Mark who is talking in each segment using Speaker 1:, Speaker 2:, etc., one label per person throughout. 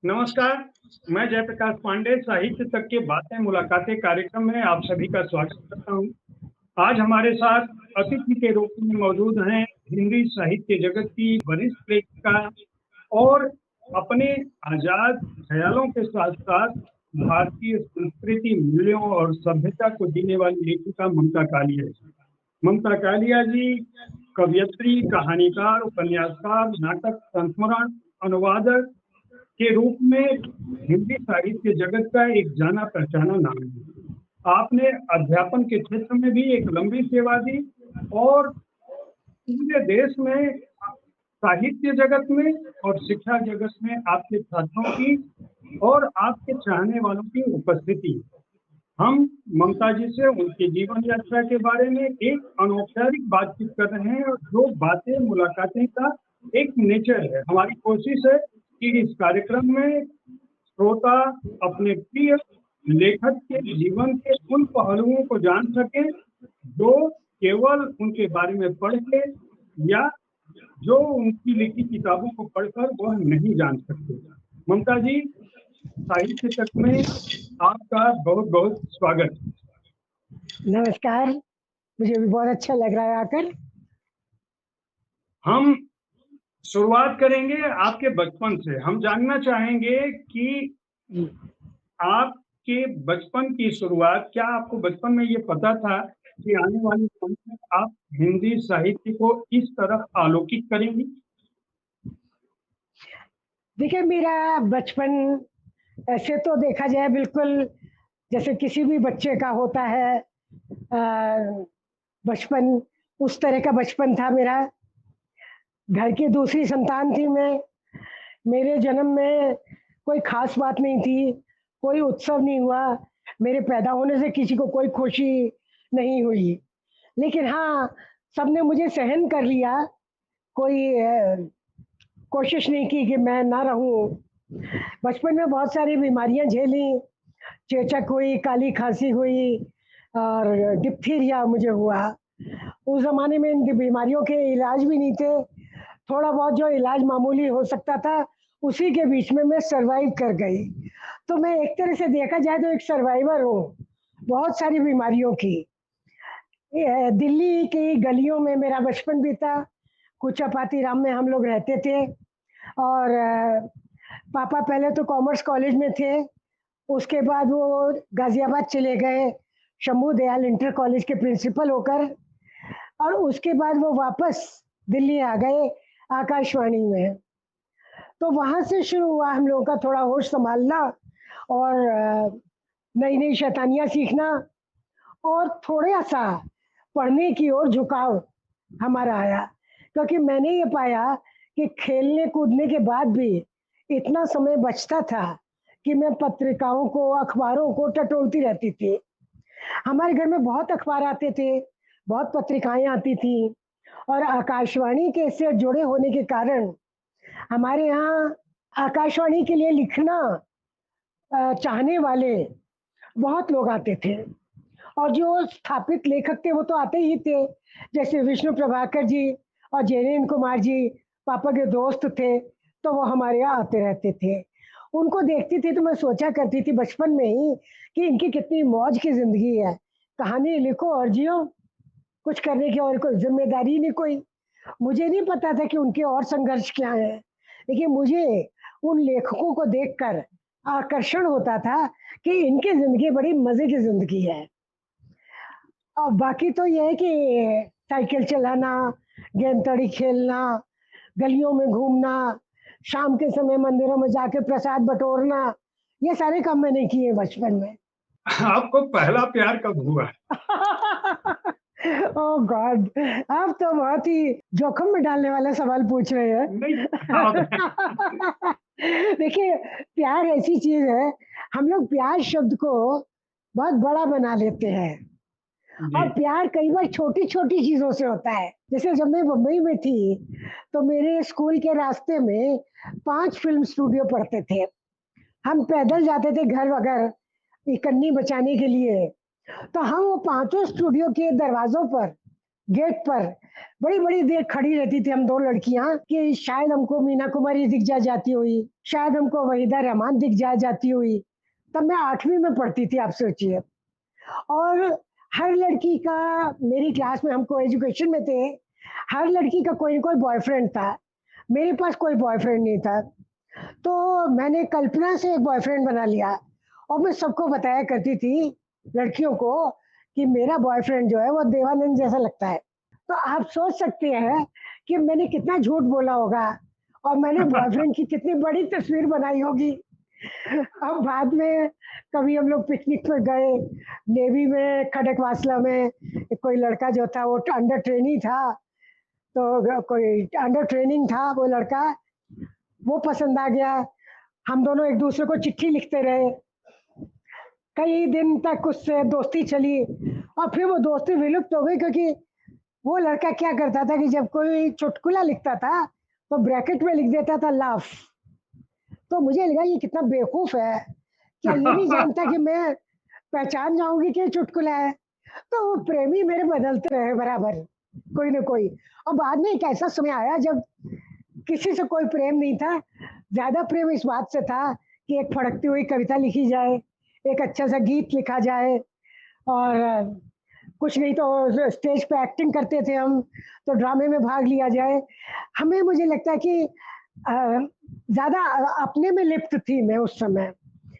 Speaker 1: नमस्कार, मैं जयप्रकाश पांडे साहित्य तक के बातें मुलाकातें कार्यक्रम में आप सभी का स्वागत करता हूं। आज हमारे साथ अतिथि के रूप में मौजूद हैं हिंदी साहित्य जगत की वरिष्ठ लेखिका और अपने आजाद ख्यालों के साथ-साथ भारतीय संस्कृति, मूल्यों और सभ्यता को जीने वाली लेखिका ममता कालिया जी। ममता कालिया जी कवयित्री, कहानीकार, उपन्यासकार, नाटक संस्मरण, अनुवादक के रूप में हिंदी साहित्य जगत का एक जाना-पहचाना नाम है। आपने अध्यापन के क्षेत्र में भी एक लंबी सेवा दी और पूरे देश में साहित्य जगत में और शिक्षा जगत में आपके छात्रों की और आपके चाहने वालों की उपस्थिति। हम ममता जी से उनकी जीवन यात्रा के बारे में एक अनौपचारिक बातचीत कर रहे हैं और जो बातें मुलाकातें का एक नेचर है। हमारी कोशिश है कि इस कार्यक्रम में श्रोता अपने प्रिय लेखक के जीवन के उन पहलुओं को जान सके जो केवल उनके बारे में पढ़ के या जो उनकी लिखी किताबों को पढ़कर वह नहीं जान सकते। ममता जी, साहित्य तक में आपका बहुत बहुत स्वागत।
Speaker 2: नमस्कार, मुझे भी बहुत अच्छा लग रहा है आकर।
Speaker 1: हम शुरुआत करेंगे आपके बचपन से। हम जानना चाहेंगे कि आपके बचपन की शुरुआत, क्या आपको बचपन में ये पता था कि आने वाले समय में आप हिंदी साहित्य को इस तरह आलोकित करेंगी?
Speaker 2: देखिए, मेरा बचपन ऐसे तो देखा जाए बिल्कुल जैसे किसी भी बच्चे का होता है बचपन, उस तरह का बचपन था मेरा। घर की दूसरी संतान थी मैं। मेरे जन्म में कोई ख़ास बात नहीं थी, कोई उत्सव नहीं हुआ। मेरे पैदा होने से किसी को कोई खुशी नहीं हुई। लेकिन हाँ, सबने मुझे सहन कर लिया। कोई कोशिश नहीं की कि मैं ना रहूँ। बचपन में बहुत सारी बीमारियाँ झेलीं, चेचक हुई, काली खाँसी हुई और डिप्थीरिया मुझे हुआ। उस ज़माने में इन बीमारियों के इलाज भी नहीं थे। थोड़ा बहुत जो इलाज मामूली हो सकता था, उसी के बीच में मैं सर्वाइव कर गई। तो मैं एक तरह से देखा जाए तो एक सर्वाइवर हूँ, बहुत सारी बीमारियों की। दिल्ली की गलियों में मेरा बचपन बीता। कुचापातीराम में हम लोग रहते थे और पापा पहले तो कॉमर्स कॉलेज में थे, उसके बाद वो गाज़ियाबाद चले गए, शंभू दयाल इंटर कॉलेज के प्रिंसिपल होकर और उसके बाद वो वापस दिल्ली आ गए आकाशवाणी में। तो वहाँ से शुरू हुआ हम लोगों का थोड़ा होश संभालना और नई-नई शैतानियाँ सीखना और थोड़ा-सा पढ़ने की ओर झुकाव हमारा आया। क्योंकि मैंने ये पाया कि खेलने-कूदने के बाद भी इतना समय बचता था कि मैं पत्रिकाओं को, अखबारों को टटोलती रहती थी। हमारे घर में बहुत अखबार आते थे, बहुत पत्रिकाएँ आती थीं और आकाशवाणी के से जुड़े होने के कारण हमारे यहाँ आकाशवाणी के लिए लिखना चाहने वाले बहुत लोग आते थे और जो स्थापित लेखक थे वो तो आते ही थे, जैसे विष्णु प्रभाकर जी और जयनेंद्र कुमार जी पापा के दोस्त थे, तो वो हमारे यहाँ आते रहते थे। उनको देखती थी तो मैं सोचा करती थी बचपन में ही कि इनकी कितनी मौज की ज़िंदगी है, कहानी लिखो और जियो, कुछ करने की और कोई ज़िम्मेदारी नहीं कोई। मुझे नहीं पता था कि उनके और संघर्ष क्या हैं, लेकिन मुझे उन लेखकों को देखकर आकर्षण होता था कि इनकी ज़िंदगी बड़ी मज़े की ज़िंदगी है। और बाकी तो ये है कि साइकिल चलाना, गेंद-तड़ी खेलना, गलियों में घूमना, शाम के समय मंदिरों में जाके प्रसाद बटोरना, ये सारे काम मैंने किए बचपन में।
Speaker 1: आपको पहला प्यार कब हुआ?
Speaker 2: ओह गॉड! आप तो बहुत ही जोखिम में डालने वाला सवाल पूछ रहे हैं।
Speaker 1: नहीं, आप
Speaker 2: देखिए, प्यार ऐसी चीज़ है, हम लोग प्यार शब्द को बहुत बड़ा बना लेते हैं
Speaker 1: जी,
Speaker 2: और प्यार कई बार छोटी-छोटी चीज़ों से होता है। जैसे जब मैं मुंबई में थी, तो मेरे स्कूल के रास्ते में 5 फ़िल्म स्टूडियो पड़ते थे। हम पैदल जाते थे घर वगैरह इकन्नी बचाने के लिए। तो हम वो पाँचों स्टूडियो के दरवाज़ों पर गेट पर बड़ी बड़ी देर खड़ी रहती थी हम दो लड़कियां कि शायद हमको मीना कुमारी दिख जा जाती हुई, शायद हमको वहीदा रहमान दिख जा जाती हुई। तब मैं 8वीं में पढ़ती थी, आप सोचिए। और हर लड़की का, मेरी क्लास में, हमको एजुकेशन में थे, हर लड़की का कोई ना कोई बॉयफ्रेंड था। मेरे पास कोई बॉयफ्रेंड नहीं था। तो मैंने कल्पना से एक बॉयफ्रेंड बना लिया और मैं सबको बताया करती थी, लड़कियों को, कि मेरा बॉयफ्रेंड जो है वो देवानंद जैसा लगता है। तो आप सोच सकते हैं कि मैंने कितना झूठ बोला होगा और मैंने बॉयफ्रेंड की कितनी बड़ी तस्वीर बनाई होगी। अब बाद में कभी हम लोग पिकनिक पर गए नेवी में, खड़गवासला में, कोई लड़का जो था वो अंडर ट्रेनिंग था, तो कोई अंडर ट्रेनिंग था वो लड़का, वो पसंद आ गया। हम दोनों एक दूसरे को चिट्ठी लिखते रहे, कई दिन तक उससे दोस्ती चली और फिर वो दोस्ती विलुप्त हो गई, क्योंकि वो लड़का क्या करता था कि जब कोई चुटकुला लिखता था तो ब्रैकेट में लिख देता था लाफ। तो मुझे लगा ये कितना बेवकूफ है, क्या ये नहीं जानता कि मैं पहचान जाऊंगी कि ये चुटकुला है। तो वो प्रेमी मेरे बदलते रहे बराबर, कोई ना कोई। और बाद में एक ऐसा समय आया जब किसी से कोई प्रेम नहीं था, ज्यादा प्रेम इस बात से था कि एक फड़कती हुई कविता लिखी जाए, एक अच्छा सा गीत लिखा जाए, और कुछ नहीं तो स्टेज पे एक्टिंग करते थे हम, तो ड्रामे में भाग लिया जाए। हमें, मुझे लगता है कि ज्यादा अपने में लिप्त थी मैं उस समय।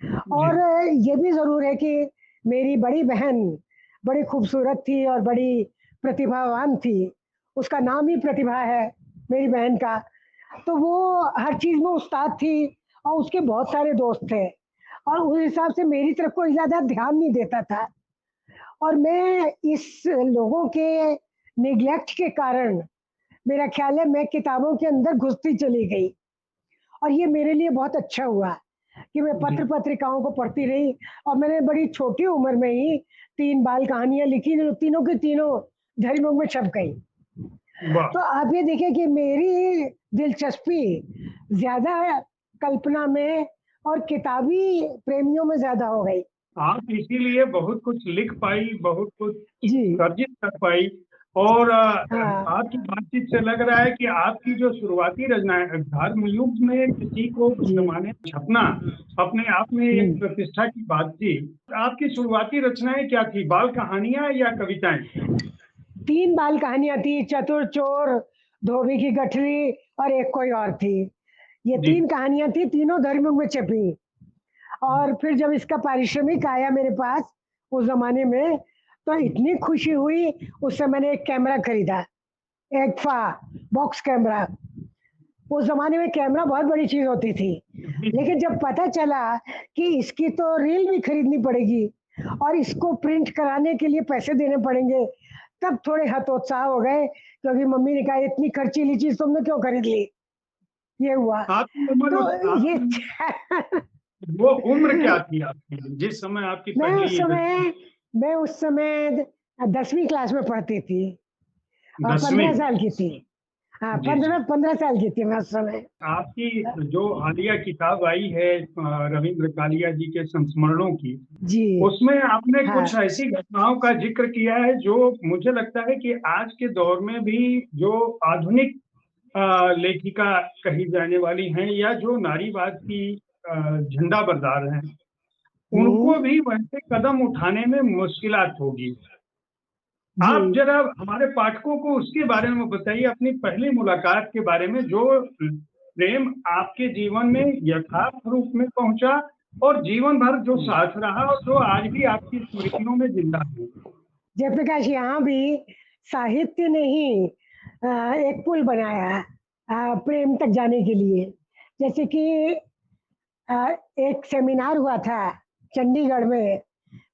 Speaker 1: जी।
Speaker 2: और ये भी जरूर है कि मेरी बड़ी बहन बड़ी खूबसूरत थी और बड़ी प्रतिभावान थी, उसका नाम ही प्रतिभा है मेरी बहन का। तो वो हर चीज में उस्ताद थी और उसके बहुत सारे दोस्त थे, और उस हिसाब से मेरी तरफ कोई ज्यादा ध्यान नहीं देता था। और मैं इस लोगों के निग्लेक्ट के कारण, मेरा ख्याल है, मैं किताबों के अंदर घुसती चली गई। और ये मेरे लिए बहुत अच्छा हुआ कि मैं
Speaker 1: जी।
Speaker 2: पत्र पत्रिकाओं को पढ़ती रही, और मैंने बड़ी छोटी उम्र में ही 3 बाल कहानियां लिखी, जो तीनों की तीनों धरीमुख में छप गई।
Speaker 1: वाह।
Speaker 2: तो आप ये देखिए कि मेरी दिलचस्पी ज्यादा कल्पना में और किताबी प्रेमियों में ज्यादा हो गई।
Speaker 1: आप इसीलिए बहुत कुछ लिख पाई, बहुत कुछ
Speaker 2: जी।
Speaker 1: अर्जित कर पाई। और
Speaker 2: हाँ।
Speaker 1: आपकी बातचीत से लग रहा है कि आपकी जो शुरुआती रचनाएं, धर्म युग में किसी को उस
Speaker 2: जी।
Speaker 1: जमाने में छपना अपने आप में एक
Speaker 2: हम्म।
Speaker 1: प्रतिष्ठा की बात थी। आपकी शुरुआती रचनाएं क्या थी, बाल कहानियां या कविताएं?
Speaker 2: 3 बाल कहानियां थी, चतुर चोर, धोबी की गठरी और एक कोई और थी। ये
Speaker 1: जी।
Speaker 2: 3 कहानियां थी, तीनों धर्म में छपी। और फिर जब इसका पारिश्रमिक आया मेरे पास उस जमाने में, तो इतनी खुशी हुई। उससे मैंने एक कैमरा खरीदा, एक फा बॉक्स कैमरा। उस जमाने में कैमरा बहुत बड़ी चीज होती थी।
Speaker 1: जी।
Speaker 2: लेकिन जब पता चला कि इसकी तो रील भी खरीदनी पड़ेगी और इसको प्रिंट कराने के लिए पैसे देने पड़ेंगे, तब थोड़े हतोत्साह हो गए, क्योंकि मम्मी ने कहा इतनी खर्चीली चीज तुमने क्यों खरीद ली। ये हुआ।
Speaker 1: आपकी उम्र
Speaker 2: तो ये
Speaker 1: आपकी वो उम्र क्या थी आपकी जिस समय आपकी
Speaker 2: मैं
Speaker 1: पहली
Speaker 2: उस
Speaker 1: ये
Speaker 2: समय मैं उस समय 10वीं क्लास में पढ़ती थी और 15
Speaker 1: 10वीं?
Speaker 2: साल की थी। हाँ,
Speaker 1: जी जी।
Speaker 2: 15 साल की थी मैं उस समय।
Speaker 1: आपकी जो हालिया किताब आई है रविंद्र कालिया जी के संस्मरणों की,
Speaker 2: जी।
Speaker 1: उसमें आपने
Speaker 2: हाँ।
Speaker 1: कुछ ऐसी घटनाओं का जिक्र किया है जो मुझे लगता है कि आज के दौर में भी जो आधुनिक लेखिका कही जाने वाली हैं या जो नारीवाद की झंडा बरदार हैं,
Speaker 2: हम्म।
Speaker 1: उनको भी वैसे कदम उठाने में मुश्किलात होगी।
Speaker 2: जी।
Speaker 1: आप जरा हमारे पाठकों को उसके बारे में बताइए, अपनी पहली मुलाकात के बारे में, जो प्रेम आपके जीवन में यथार्थ रूप में पहुंचा और जीवन भर जो साथ रहा और जो आज भी आपकी स्मृतियों में जिंदा है।
Speaker 2: जयप्रकाश, यहाँ भी साहित्य ने ही एक पुल बनाया प्रेम तक जाने के लिए। जैसे कि अ, एक सेमिनार हुआ था चंडीगढ़ में,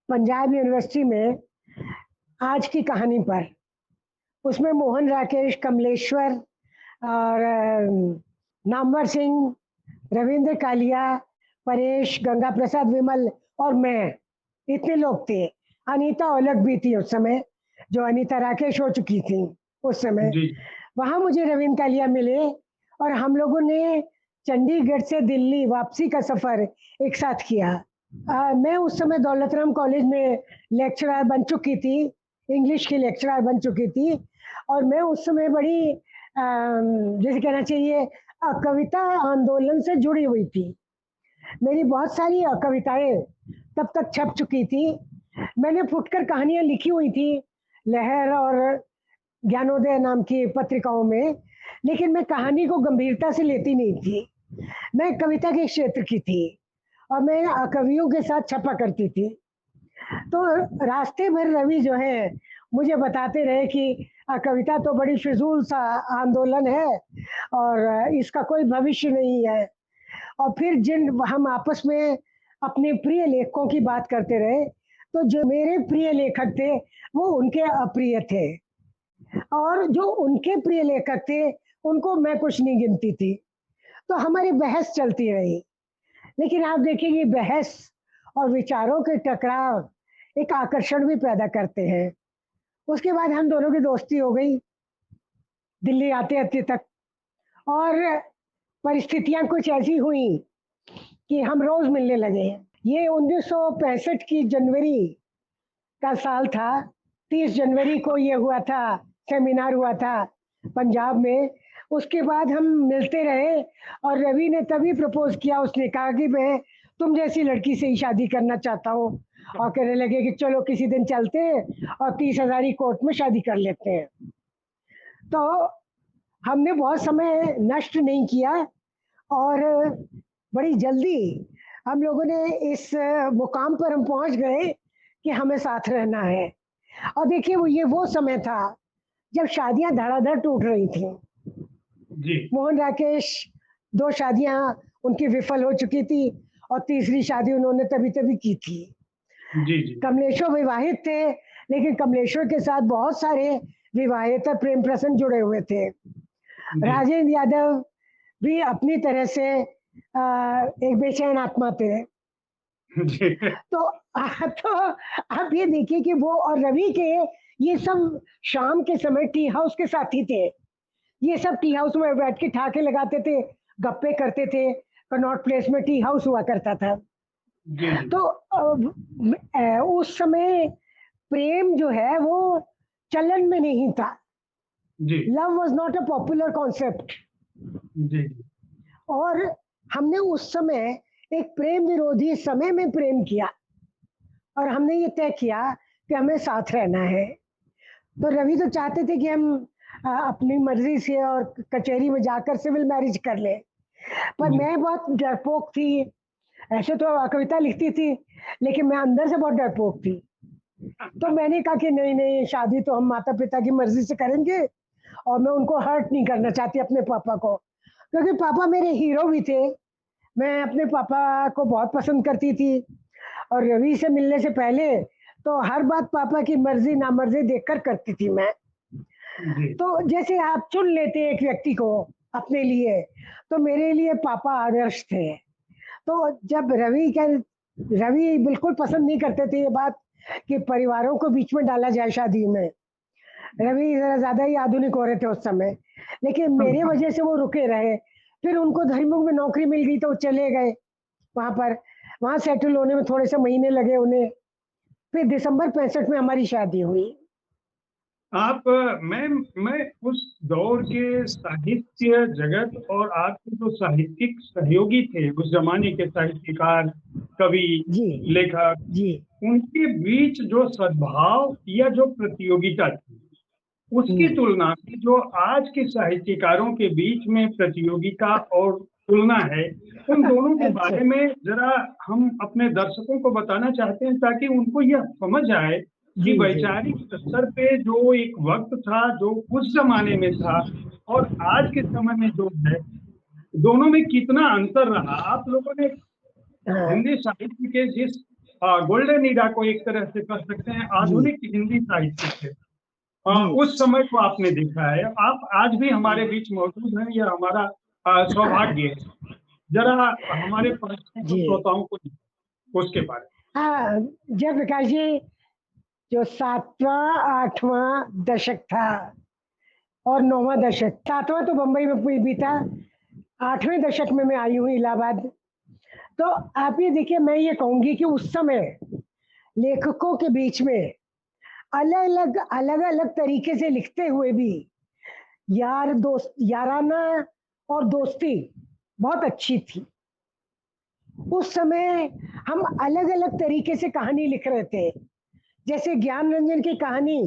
Speaker 2: पंजाब यूनिवर्सिटी में, आज की कहानी पर। उसमें मोहन राकेश, कमलेश्वर और नामवर सिंह, रविंद्र कालिया, परेश, गंगा प्रसाद विमल और मैं, इतने लोग थे। अनीता ओलक भी थी उस समय, जो अनीता राकेश हो चुकी थी उस समय।
Speaker 1: जी।
Speaker 2: वहां मुझे रविंद्र कालिया मिले और हम लोगों ने चंडीगढ़ से दिल्ली वापसी का सफर एक साथ किया। मैं उस समय दौलत राम कॉलेज में लेक्चरर बन चुकी थी, इंग्लिश की लेक्चरर बन चुकी थी। और मैं उस समय बड़ी जैसे कहना चाहिए कविता आंदोलन से जुड़ी हुई थी। मेरी बहुत सारी कविताएं तब तक छप चुकी थी। मैंने फुटकर कहानियां लिखी हुई थी लहर और ज्ञानोदय नाम की पत्रिकाओं में, लेकिन मैं कहानी को गंभीरता से लेती नहीं थी। मैं कविता के क्षेत्र की थी और मैं कवियों के साथ छपा करती थी। तो रास्ते भर रवि जो है मुझे बताते रहे कि कविता तो बड़ी फिजूल सा आंदोलन है और इसका कोई भविष्य नहीं है। और फिर जिन हम आपस में अपने प्रिय लेखकों की बात करते रहे, तो जो मेरे प्रिय लेखक थे वो उनके अप्रिय थे, और जो उनके प्रिय लेखक थे उनको मैं कुछ नहीं गिनती थी। तो हमारी बहस चलती रही। लेकिन आप देखिए बहस और विचारों के टकराव एक आकर्षण भी पैदा करते हैं। उसके बाद हम दोनों की दोस्ती हो गई दिल्ली आते आते तक, और परिस्थितियां कुछ ऐसी हुई कि हम रोज मिलने लगे। ये 1965 की जनवरी का साल था। 30 जनवरी को ये हुआ था, सेमिनार हुआ था पंजाब में। उसके बाद हम मिलते रहे और रवि ने तभी प्रपोज किया। उसने कहा कि मैं तुम जैसी लड़की से ही शादी करना चाहता हूँ, और कहने लगे कि चलो किसी दिन चलते हैं और 30,000 कोर्ट में शादी कर लेते हैं। तो हमने बहुत समय नष्ट नहीं किया और बड़ी जल्दी हम लोगों ने इस मुकाम पर हम पहुंच गए कि हमें साथ रहना है। और देखिए वो समय था जब शादियां धड़ाधड़ टूट रही थी।
Speaker 1: जी
Speaker 2: मोहन राकेश 2 शादियां उनकी विफल हो चुकी थी और तीसरी शादी उन्होंने तभी तभी की थी।
Speaker 1: जी जी
Speaker 2: कमलेश्वर विवाहित थे, लेकिन कमलेश्वर के साथ बहुत सारे विवाहेतर प्रेम प्रसंग जुड़े हुए थे।
Speaker 1: जी
Speaker 2: राजेंद्र यादव भी अपनी तरह से एक बेचैन आत्मा थे।
Speaker 1: जी
Speaker 2: तो तो आप ये देखिए कि वो और रवि के ये सब शाम के समय टी हाउस के साथी थे। ये सब टी हाउस में बैठ के ठाके लगाते थे, गप्पे करते थे। कनॉट प्लेस में टी हाउस हुआ करता था।
Speaker 1: जी जी
Speaker 2: तो उस समय प्रेम जो है वो चलन में नहीं था।
Speaker 1: जी
Speaker 2: love was not a popular concept.
Speaker 1: जी
Speaker 2: और हमने उस समय एक प्रेम विरोधी समय में प्रेम किया और हमने ये तय किया कि हमें साथ रहना है। तो रवि तो चाहते थे कि हम अपनी मर्जी से और कचहरी में जाकर सिविल मैरिज कर ले, पर
Speaker 1: जी
Speaker 2: मैं बहुत डरपोक थी। ऐसे तो कविता लिखती थी, लेकिन मैं अंदर से बहुत डरपोक थी। तो मैंने कहा कि नहीं नहीं, शादी तो हम माता पिता की मर्जी से करेंगे और मैं उनको हर्ट नहीं करना चाहती अपने पापा को, क्योंकि पापा मेरे हीरो भी थे। मैं अपने पापा को बहुत पसंद करती थी और रवि से मिलने से पहले तो हर बात पापा की मर्जी नामर्जी देखकर करती थी मैं।
Speaker 1: जी
Speaker 2: तो जैसे आप चुन लेते एक व्यक्ति को अपने लिए, तो मेरे लिए पापा आदर्श थे। तो जब रवि बिल्कुल पसंद नहीं करते थे ये बात कि परिवारों को बीच में डाला जाए शादी में। रवि जरा ज्यादा ही आधुनिक हो रहे थे उस समय, लेकिन मेरे वजह से वो रुके रहे। फिर उनको धर्मयुग में नौकरी मिल गई तो वो चले गए वहां पर। वहां सेटल होने में थोड़े से महीने लगे उन्हें। फिर दिसंबर 65 में हमारी शादी हुई।
Speaker 1: आप मैं उस दौर के साहित्य जगत और आपके जो साहित्यिक सहयोगी थे उस जमाने के साहित्यकार, कवि,
Speaker 2: जी
Speaker 1: लेखक,
Speaker 2: जी
Speaker 1: उनके बीच जो सद्भाव या जो प्रतियोगिता थी, उसकी
Speaker 2: हम्म,
Speaker 1: तुलना में जो आज के साहित्यकारों के बीच में प्रतियोगिता और तुलना है, उन दोनों के
Speaker 2: अच्छा
Speaker 1: बारे में जरा हम अपने दर्शकों को बताना चाहते हैं ताकि उनको यह समझ आए कि
Speaker 2: जी जी
Speaker 1: वैचारिक स्तर पे जो एक वक्त था, जो उस जमाने में था और आज के समय में जो है, दोनों में कितना अंतर रहा। आप लोगों ने
Speaker 2: हाँ
Speaker 1: हिंदी साहित्य के जिस गोल्डन ईरा को एक तरह से कह सकते हैं,
Speaker 2: जी
Speaker 1: आधुनिक हिंदी साहित्य के
Speaker 2: जी
Speaker 1: उस समय को आपने देखा है। आप आज भी हमारे बीच मौजूद हैं, यह हमारा सौभाग्य है। जरा हमारे पाठकों को,
Speaker 2: जी
Speaker 1: श्रोताओं को उसके बारे
Speaker 2: हाँ, जयप्रकाश जी, जो 7वां 8वां दशक था और 9वां दशक, 7वां तो बम्बई में बीता, 8वें दशक में मैं आई हूँ इलाहाबाद। तो आप ये देखिए, मैं ये कहूंगी कि उस समय लेखकों के बीच में अलग अलग तरीके से लिखते हुए भी याराना और दोस्ती बहुत अच्छी थी। उस समय हम अलग अलग तरीके से कहानी लिख रहे थे। जैसे ज्ञान रंजन की कहानी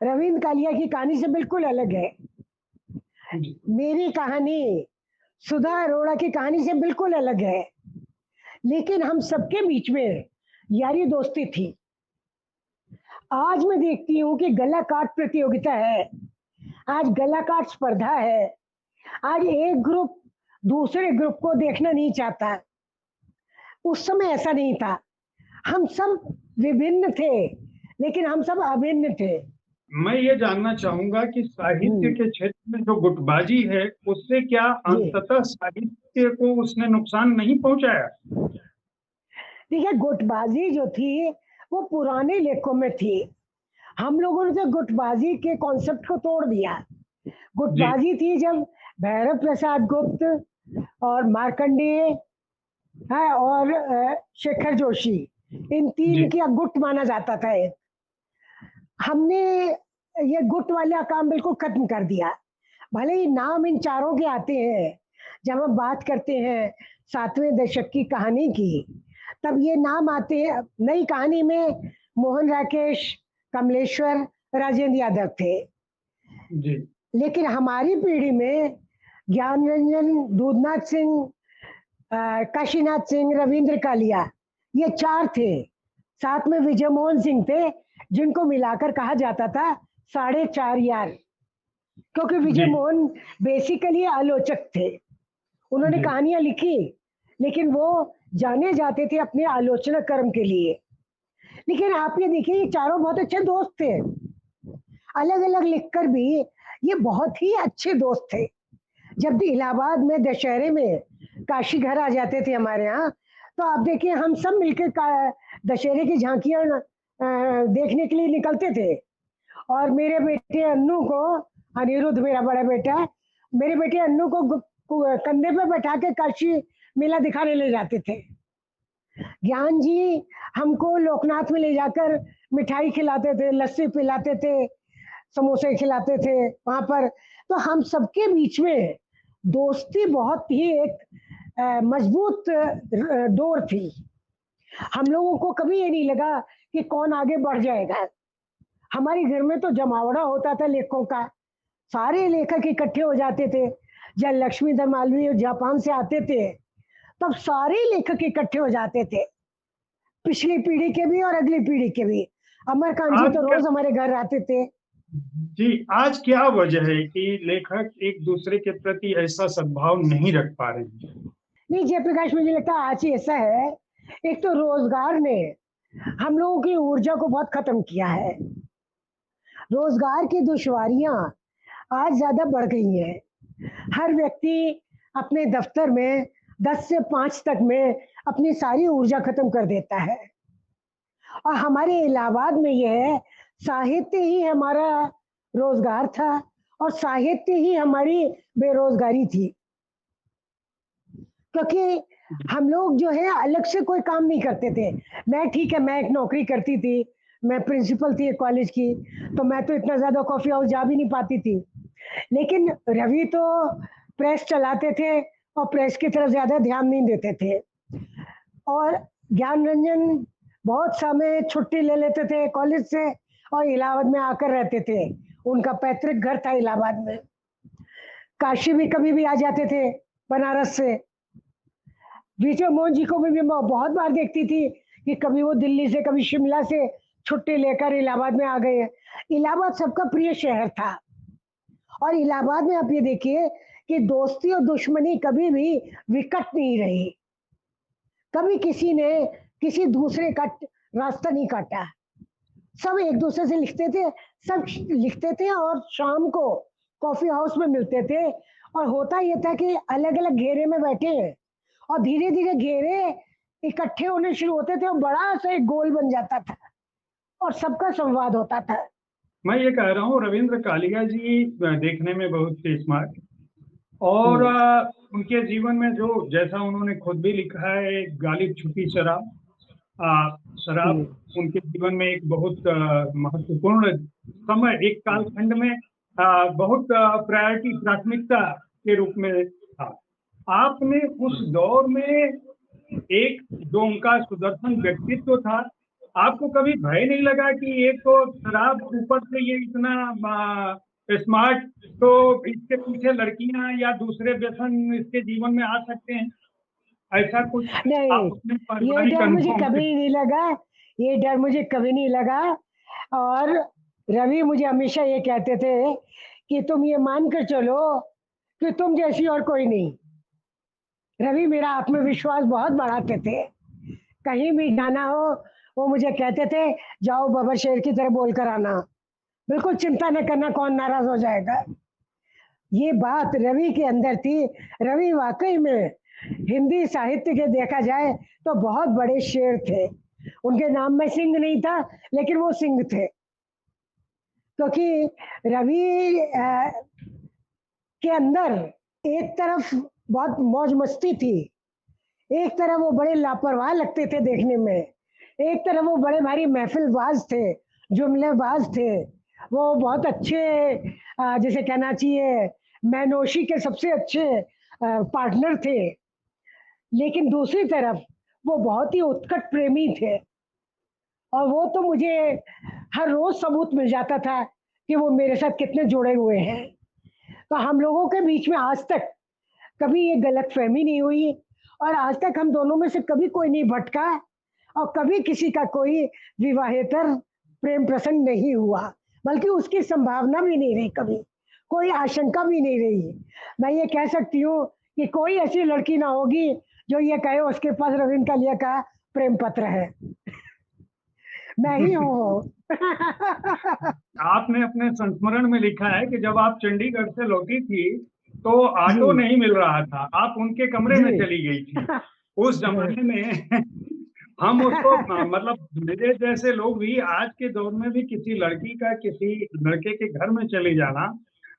Speaker 2: रविंद्र कालिया की कहानी से बिल्कुल अलग है। मेरी कहानी सुधा अरोड़ा की कहानी से बिल्कुल अलग है, लेकिन हम सबके बीच में यारी दोस्ती थी। आज मैं देखती हूँ कि गला काट प्रतियोगिता है, आज गला काट स्पर्धा है, आज एक ग्रुप दूसरे ग्रुप को देखना नहीं चाहता। उस समय ऐसा नहीं था, हम सब विभिन्न थे, लेकिन हम सब अभिन्न थे।
Speaker 1: मैं ये जानना चाहूंगा कि साहित्य के क्षेत्र में जो गुटबाजी है, उससे क्या अंततः साहित्य को उसने नुकसान नहीं पहुंचाया?
Speaker 2: देखिए, गुटबाजी जो थी वो पुराने लेखों में थी। हम लोगों ने तो गुटबाजी के कॉन्सेप्ट को तोड़ दिया। गुटबाजी थी जब भैरव प्रसाद गुप्त और मार्कंडेय है और शेखर जोशी, इन तीन की गुट माना जाता था। हमने ये गुट वाला काम बिल्कुल खत्म कर दिया। भले ही नाम इन चारों के आते हैं, जब हम बात करते हैं 7वें दशक की कहानी की, तब ये नाम आते हैं। नई कहानी में मोहन राकेश, कमलेश्वर, राजेंद्र यादव थे
Speaker 1: जी।
Speaker 2: लेकिन हमारी पीढ़ी में ज्ञान रंजन, दूधनाथ सिंह, काशीनाथ सिंह, रविंद्र कालिया, ये चार थे। साथ में विजय मोहन सिंह थे, जिनको मिलाकर कहा जाता था 4.5 यार, क्योंकि विजय मोहन बेसिकली आलोचक थे। उन्होंने कहानियां लिखी, लेकिन वो जाने जाते थे अपने आलोचना कर्म के लिए। लेकिन आप ये देखिए, ये चारों बहुत अच्छे दोस्त थे, अलग अलग लिखकर भी ये बहुत ही अच्छे दोस्त थे। जब इलाहाबाद में दशहरे में काशी घर आ जाते थे हमारे यहाँ, तो आप देखिए हम सब मिलकर दशहरे की झांकियां देखने के लिए निकलते थे। और मेरे बेटे अन्नू को, अनिरुद्ध मेरा बड़ा बेटा है, मेरे बेटे अन्नू को कंधे पे बैठा के काशी मेला दिखाने ले जाते थे। ज्ञान जी हमको लोकनाथ में ले जाकर मिठाई खिलाते थे, लस्सी पिलाते थे, समोसे खिलाते थे वहां पर। तो हम सबके बीच में दोस्ती बहुत ही एक मजबूत डोर थी। हम लोगों को कभी ये नहीं लगा कि कौन आगे बढ़ जाएगा। हमारे घर में तो जमावड़ा होता था लेखकों का, सारे लेखक इकट्ठे हो जाते थे। जब लक्ष्मीधर मालवीय जापान से आते थे, तब सारे लेखक इकट्ठे हो जाते थे, पिछली पीढ़ी के भी और अगली पीढ़ी के भी। अमरकांत जी तो रोज हमारे घर आते थे।
Speaker 1: जी, आज क्या वजह है कि लेखक एक दूसरे के प्रति ऐसा सद्भाव नहीं रख पा रहे हैं?
Speaker 2: नहीं जयप्रकाश, मुझे लगता है आज ही ऐसा है, एक तो रोजगार ने हम लोगों की ऊर्जा को बहुत खत्म किया है। रोजगार की दुश्वारियां आज ज्यादा बढ़ गई हैं। हर व्यक्ति अपने दफ्तर में 10 से 5 तक में अपनी सारी ऊर्जा खत्म कर देता है। और हमारे इलाहाबाद में यह है, साहित्य ही हमारा रोजगार था और साहित्य ही हमारी बेरोजगारी थी। क्योंकि हम लोग जो है अलग से कोई काम नहीं करते थे। मैं ठीक है, मैं एक नौकरी करती थी, मैं प्रिंसिपल थी कॉलेज की, तो मैं तो इतना ज्यादा कॉफी हाउस जा भी नहीं पाती थी। लेकिन रवि तो प्रेस चलाते थे और प्रेस की तरफ ज्यादा ध्यान नहीं देते थे। और ज्ञान रंजन बहुत समय छुट्टी ले लेते थे कॉलेज से और इलाहाबाद में आकर रहते थे। उनका पैतृक घर था इलाहाबाद में। काशी भी कभी भी आ जाते थे बनारस से। विजय मोहन जी को भी मैं बहुत बार देखती थी कि कभी वो दिल्ली से, कभी शिमला से छुट्टी लेकर इलाहाबाद में आ गए। इलाहाबाद सबका प्रिय शहर था। और इलाहाबाद में आप ये देखिए कि दोस्ती और दुश्मनी कभी भी विकट नहीं रही। कभी किसी ने किसी दूसरे का रास्ता नहीं काटा। सब एक दूसरे से लिखते थे, सब लिखते थे और शाम को कॉफी हाउस में मिलते थे। और होता ये था कि अलग अलग घेरे में बैठे हैं और धीरे धीरे घेरे इकट्ठे होने शुरू होते थे और बड़ा सा एक गोल बन जाता था और सबका संवाद होता था।
Speaker 1: मैं ये कह रहा हूँ, रविंद्र कालिया जी देखने में बहुत स्मार्ट और उनके जीवन में जो, जैसा उन्होंने खुद भी लिखा है, गालिब छुपी शराब, शराब उनके जीवन में एक बहुत महत्वपूर्ण समय, एक कालखंड में बहुत प्राथमिकता के रूप में था। आपने उस दौर में, एक जो उनका सुदर्शन व्यक्तित्व था, आपको कभी भय नहीं लगा कि एक तो शराब, ऊपर से ये इतना स्मार्ट, तो इसके पीछे लड़कियां या दूसरे व्यसन इसके जीवन में आ सकते हैं? ऐसा कुछ आप
Speaker 2: नहीं,
Speaker 1: अपने
Speaker 2: ये
Speaker 1: पारिवारिक
Speaker 2: डर मुझे
Speaker 1: अनुभव से?
Speaker 2: कभी नहीं लगा, ये डर मुझे कभी नहीं लगा। और रवि मुझे हमेशा ये कहते थे कि तुम ये मान कर चलो कि तुम जैसी और कोई नहीं। रवि मेरा आत्मविश्वास बहुत बढ़ाते थे। कहीं भी जाना हो, वो मुझे कहते थे, जाओ बबर शेर की तरह बोल कर आना, बिल्कुल चिंता न करना, कौन नाराज हो जाएगा। ये बात रवि के अंदर थी। रवि वाकई में हिंदी साहित्य के देखा जाए तो बहुत बड़े शेर थे। उनके नाम में सिंह नहीं था, लेकिन वो सिंह थे, क्योंकि रवि के अंदर एक तरफ बहुत मौज मस्ती थी, एक तरफ वो बड़े लापरवाह लगते थे देखने में, एक तरफ वो बड़े भारी महफिलबाज थे, जुमलेबाज थे। वो बहुत अच्छे, जिसे कहना चाहिए, मैनोशी के सबसे अच्छे पार्टनर थे। लेकिन दूसरी तरफ वो बहुत ही उत्कट प्रेमी थे, और वो तो मुझे हर रोज सबूत मिल जाता था कि वो मेरे साथ कितने जुड़े हुए हैं। तो हम लोगों के बीच में आज तक कभी ये गलतफहमी नहीं हुई, और आज तक हम दोनों में से कभी कोई नहीं भटका, और कभी किसी का कोई विवाहेतर प्रेम प्रसंग नहीं हुआ, बल्कि उसकी संभावना भी नहीं रही, कभी कोई आशंका भी नहीं रही। मैं ये कह सकती हूँ कि कोई ऐसी लड़की ना होगी जो ये कहे उसके पास रवीन कालिया का प्रेम पत्र है। मैं ही हूँ वो।
Speaker 1: आपने अपने संस्मरण में लिखा है कि जब आप चंडीगढ़ से लौटी थी तो
Speaker 2: जी,
Speaker 1: ऑटो नहीं मिल रहा था, आप उनके कमरे
Speaker 2: जी।
Speaker 1: में चली गई थी। उस जमाने में हम उसको मतलब मेरे जैसे लोग भी आज के दौर में भी किसी लड़की का किसी लड़के के घर में चले जाना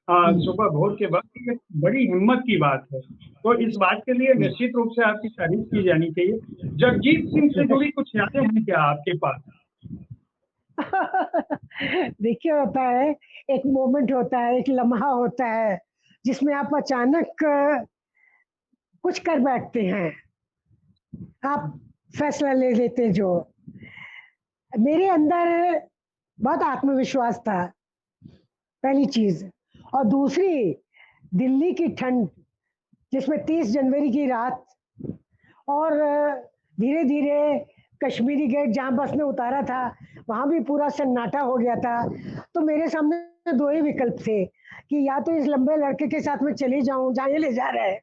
Speaker 1: सुबह भोर के वक्त, ये बड़ी हिम्मत की बात है। तो इस बात के लिए निश्चित रूप से आपकी तारीफ की जानी चाहिए। जगजीत सिंह से जुड़ी कुछ यादें हैं क्या आपके पास?
Speaker 2: देखिए, होता है, एक मोमेंट होता है, एक लम्हा होता है, जिसमें आप अचानक कुछ कर बैठते हैं, आप फैसला ले लेते हैं। जो मेरे अंदर बहुत आत्मविश्वास था, पहली चीज। और दूसरी, दिल्ली की ठंड, जिसमें 30 जनवरी की रात, और धीरे धीरे कश्मीरी गेट जहाँ बस ने उतारा था, वहां भी पूरा सन्नाटा हो गया था। तो मेरे सामने दो ही विकल्प थे कि या तो इस लंबे लड़के के साथ में चली जाऊं जहाँ ये ले जा रहा है,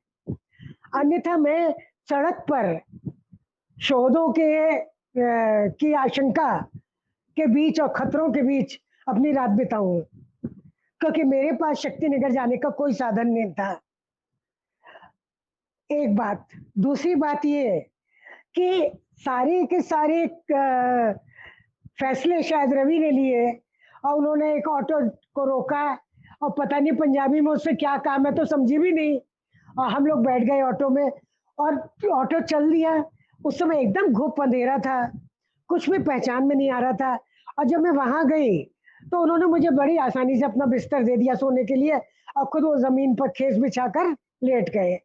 Speaker 2: अन्यथा मैं सड़क पर शोधों के की आशंका के बीच और खतरों के बीच अपनी रात बिताऊं, क्योंकि मेरे पास शक्तिनगर जाने का कोई साधन नहीं था। एक बात। दूसरी बात ये कि सारे के सारे फैसले शायद रवि ने लिए, और उन्होंने एक ऑटो को रोका, और पता नहीं पंजाबी में उससे क्या कहा, मैं तो समझी भी नहीं। और हम लोग बैठ गए ऑटो में, और ऑटो चल दिया। उस समय एकदम घुप अंधेरा था, कुछ भी पहचान में नहीं आ रहा था। और जब मैं वहां गई तो उन्होंने मुझे बड़ी आसानी से अपना बिस्तर दे दिया सोने के लिए, और खुद वो जमीन पर खेस बिछाकर लेट गए।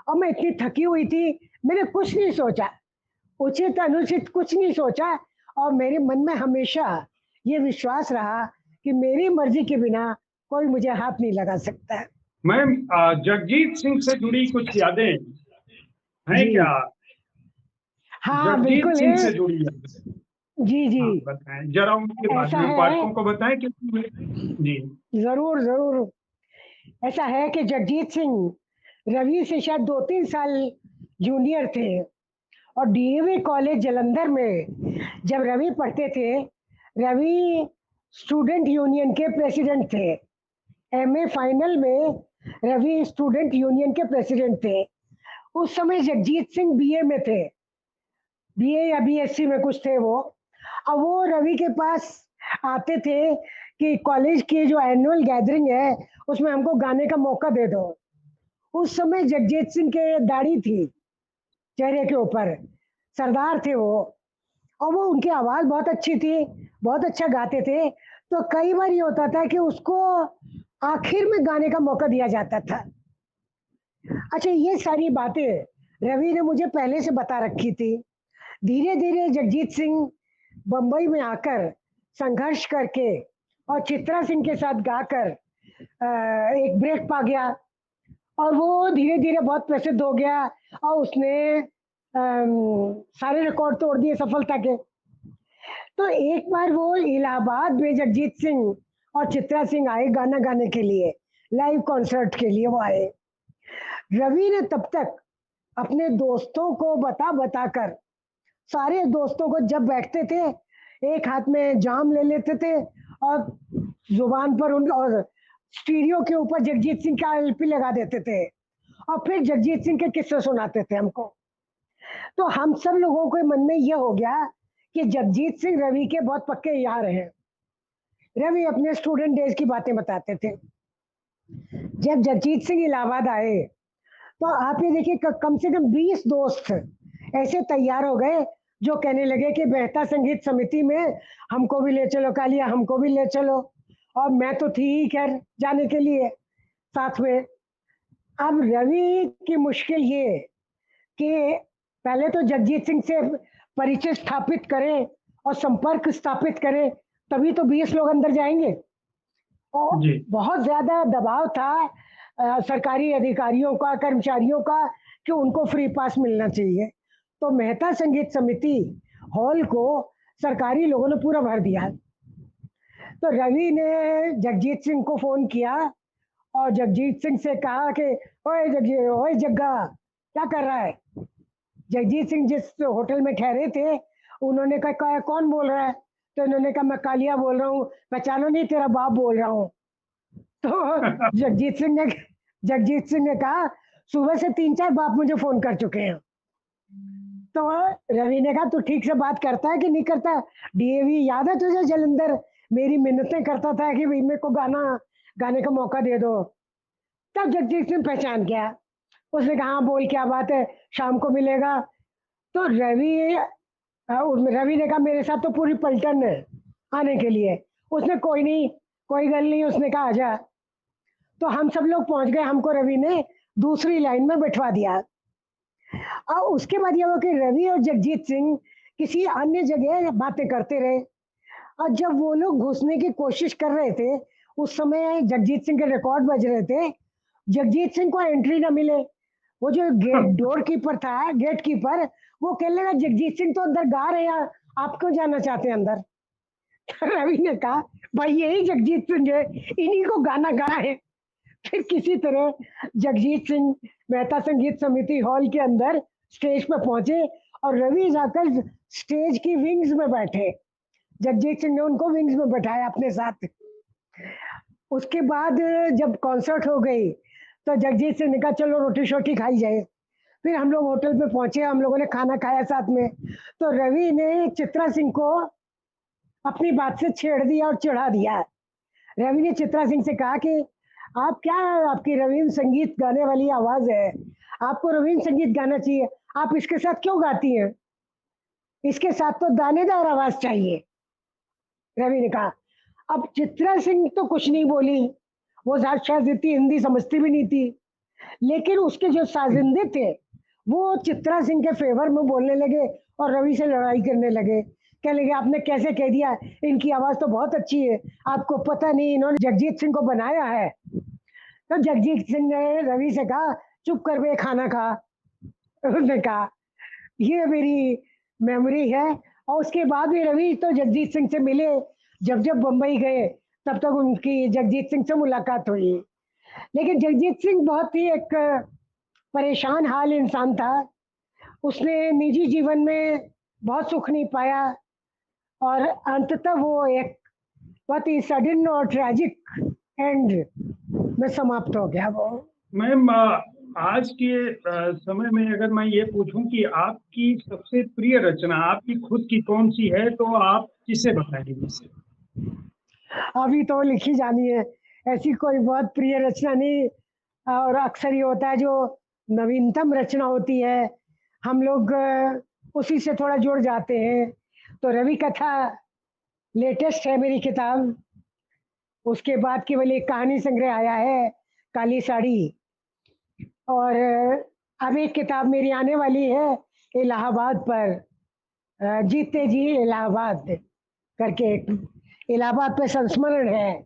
Speaker 2: और मैं इतनी थकी हुई थी, मैंने कुछ नहीं सोचा, उचित अनुचित कुछ नहीं सोचा। और मेरे मन में हमेशा ये विश्वास रहा कि मेरी मर्जी के बिना कोई मुझे हाथ नहीं लगा सकता है।
Speaker 1: मैम, जगजीत सिंह से जुड़ी कुछ यादें हैं
Speaker 2: जी,
Speaker 1: क्या?
Speaker 2: हाँ
Speaker 1: जगजीत
Speaker 2: बिल्कुल
Speaker 1: सिंह
Speaker 2: है।
Speaker 1: से जुड़ी यादें,
Speaker 2: जी, जी।
Speaker 1: हाँ बताएं जरा, उनके बारे
Speaker 2: ऐसा
Speaker 1: में
Speaker 2: है,
Speaker 1: पाठकों को बताएं कि जी।
Speaker 2: जरूर जरूर। ऐसा है कि जगजीत सिंह रवि से शायद 2-3 साल जूनियर थे, और डीएवी कॉलेज जालंधर में जब रवि पढ़ते थे, रवि स्टूडेंट यूनियन के प्रेसिडेंट थे। एमए फाइनल में रवि स्टूडेंट यूनियन के प्रेसिडेंट थे। उस समय जगजीत सिंह बीए में थे, बीए या बीएससी में कुछ थे वो। अब वो रवि के पास आते थे कि कॉलेज की जो एनुअल गैदरिंग है उसमें हमको गाने का मौका दे दो। उस समय जगजीत सिंह के दाढ़ी थी चेहरे के ऊपर, सरदार थे वो। और वो उनकी आवाज़ बहुत अच्छी थी, बहुत अच्छा गाते थे। तो कई बार ये होता था कि उसको आखिर में गाने का मौका दिया जाता था। अच्छा, ये सारी बातें रवि ने मुझे पहले से बता रखी थी। धीरे-धीरे जगजीत सिंह बम्बई में आकर संघर्ष करके और चित्रा सिंह के साथ गाकर एक ब्रेक पा गया और वो धीरे-धीरे बहुत प्रसिद्ध हो गया और उसने सारे रिकॉर्ड तोड़ दिए सफलता के। तो एक बार वो इलाहाबाद में जगजीत सिंह और चित्रा सिंह आए गाना गाने के लिए, लाइव कॉन्सर्ट के लिए वो आए। रवि ने तब तक अपने दोस्तों को बता-बता कर, सारे दोस्तों को जब बैठते थे, एक हाथ में जाम ले लेते थे और ज़ुबान पर उन और स्टीरियो के ऊपर जगजीत सिंह का एलपी लगा देते थे और फिर जगजीत सिंह के किस्से सुनाते थे हमको। तो हम सब लोगों के मन में ये हो गया कि जगजीत सिंह रवि के बहुत पक्के यार हैं। रवि अपने स्टूडेंट डेज़ की बातें बताते थे। जब जगजीत सिंह इलाहाबाद आए, तो आप ये देखिए कम से कम 20 दोस्त ऐसे तैयार हो गए जो कहने लगे कि मेहता संगीत समिति में हमको भी ले चलो कालिया, हमको भी ले चलो। और मैं तो थी ही खैर जाने के लिए साथ में। अब रवि की मुश्किल ये कि पहले तो जगजीत सिंह से परिचय स्थापित करें और संपर्क स्थापित करें, तभी तो 20 लोग अंदर जाएंगे। और
Speaker 1: जी।
Speaker 2: बहुत ज़्यादा दबाव था सरकारी अधिकारियों का, कर्मचारियों का कि उनको फ्री पास मिलना चाहिए। तो मेहता संगीत समिति हॉल को सरकारी लोगों ने पूरा भर दिया। तो रवि ने जगजीत सिंह को फ़ोन किया और जगजीत सिंह से कहा कि ओए जग्गा, क्या कर रहा है? जगजीत सिंह जिस होटल में ठहरे थे, उन्होंने कहा कौन बोल रहा है? तो उन्होंने कहा मैं कालिया बोल रहा हूँ, पहचानो नहीं, तेरा बाप बोल रहा हूँ। तो जगजीत सिंह ने कहा सुबह से 3-4 बाप मुझे फ़ोन कर चुके हैं। तो रवि ने कहा तू ठीक से बात करता है कि नहीं करता? डीएवी याद है तुझे जालंधर मेरी मिन्नतें करता था कि भई मेरे को गाने का मौका दे दो। तब जगजीत सिंह पहचान गया। उसने कहा हाँ, बोल क्या बात है, शाम को मिलेगा। तो रवि ने कहा मेरे साथ तो पूरी पलटन है आने के लिए। उसने कोई नहीं, कोई गल नहीं, उसने कहा आजा। तो हम सब लोग पहुँच गए, हमको रवि ने दूसरी लाइन में बिठवा दिया। और उसके बाद ये हुआ कि रवि और जगजीत सिंह किसी अन्य जगह बातें करते रहे और जब वो लोग घुसने की कोशिश कर रहे थे, उस समय जगजीत सिंह के रिकॉर्ड बज रहे थे। जगजीत सिंह को एंट्री ना मिले, वो जो डोर कीपर था, गेट कीपर, वो कहने लगा जगजीत सिंह तो अंदर गा रहे हैं, आप क्यों जाना चाहते हैं अंदर? रवि ने कहा भाई यही जगजीत सिंह है, इन्हीं को गाना गाना है। फिर किसी तरह जगजीत सिंह मेहता संगीत समिति हॉल के अंदर स्टेज पर पहुंचे और रवि जाकर स्टेज की विंग्स में बैठे। जगजीत सिंह ने उनको विंग्स में बैठाया अपने साथ। उसके बाद जब कॉन्सर्ट हो गई तो जगजीत सिंह ने कहा चलो रोटी शोटी खाई जाए। फिर हम लोग होटल पे पहुंचे, हम लोगों ने खाना खाया साथ में। तो रवि ने चित्रा सिंह को अपनी बात से छेड़ दिया और चिढ़ा दिया। रवि ने चित्रा सिंह से कहा कि आप क्या, आपकी रवीन्द्र संगीत गाने वाली आवाज है, आपको रवीन्द्र संगीत गाना चाहिए, आप इसके साथ क्यों गाती हैं? इसके साथ तो दानेदार आवाज चाहिए। रवि ने कहा। अब चित्रा सिंह तो कुछ नहीं बोली, वो शायद इतनी हिंदी समझती भी नहीं थी, लेकिन उसके जो साजिंदे थे वो चित्रा सिंह के फेवर में बोलने लगे और रवि से लड़ाई करने लगे। कहने लगे आपने कैसे कह दिया, इनकी आवाज तो बहुत अच्छी है, आपको पता नहीं इन्होंने जगजीत सिंह को बनाया है। तो जगजीत सिंह ने रवि से कहा चुप कर बे, खाना खा। उसने कहा ये मेरी मेमोरी है। और उसके बाद भी रवि तो जगजीत सिंह से मिले, जब जब बम्बई गए तब तक उनकी जगजीत सिंह से मुलाकात हुई। लेकिन जगजीत सिंह बहुत ही एक परेशान हाल इंसान था। उसने निजी जीवन में बहुत सुख नहीं पाया और अंततः वो एक बहुत ही सडन और ट्रेजिक एंड में समाप्त हो गया वो।
Speaker 1: मैम, आज के समय में अगर मैं ये पूछूं कि आपकी सबसे प्रिय रचना आपकी खुद की कौन सी है, तो आप किसे बताएंगे मुझसे?
Speaker 2: अभी तो लिखी जानी है, ऐसी कोई बहुत प्रिय रचना नहीं। और अक्सर ये होता है जो नवीनतम रचना होती है, हम लोग उसी से थोड़ा जुड़ जाते हैं। तो रवि कथा लेटेस्ट है मेरी किताब। उसके बाद केवल एक कहानी संग्रह आया है, काली साड़ी। और अब एक किताब मेरी आने वाली है इलाहाबाद पर, जीते जी इलाहाबाद करके। इलाहाबाद पे संस्मरण है,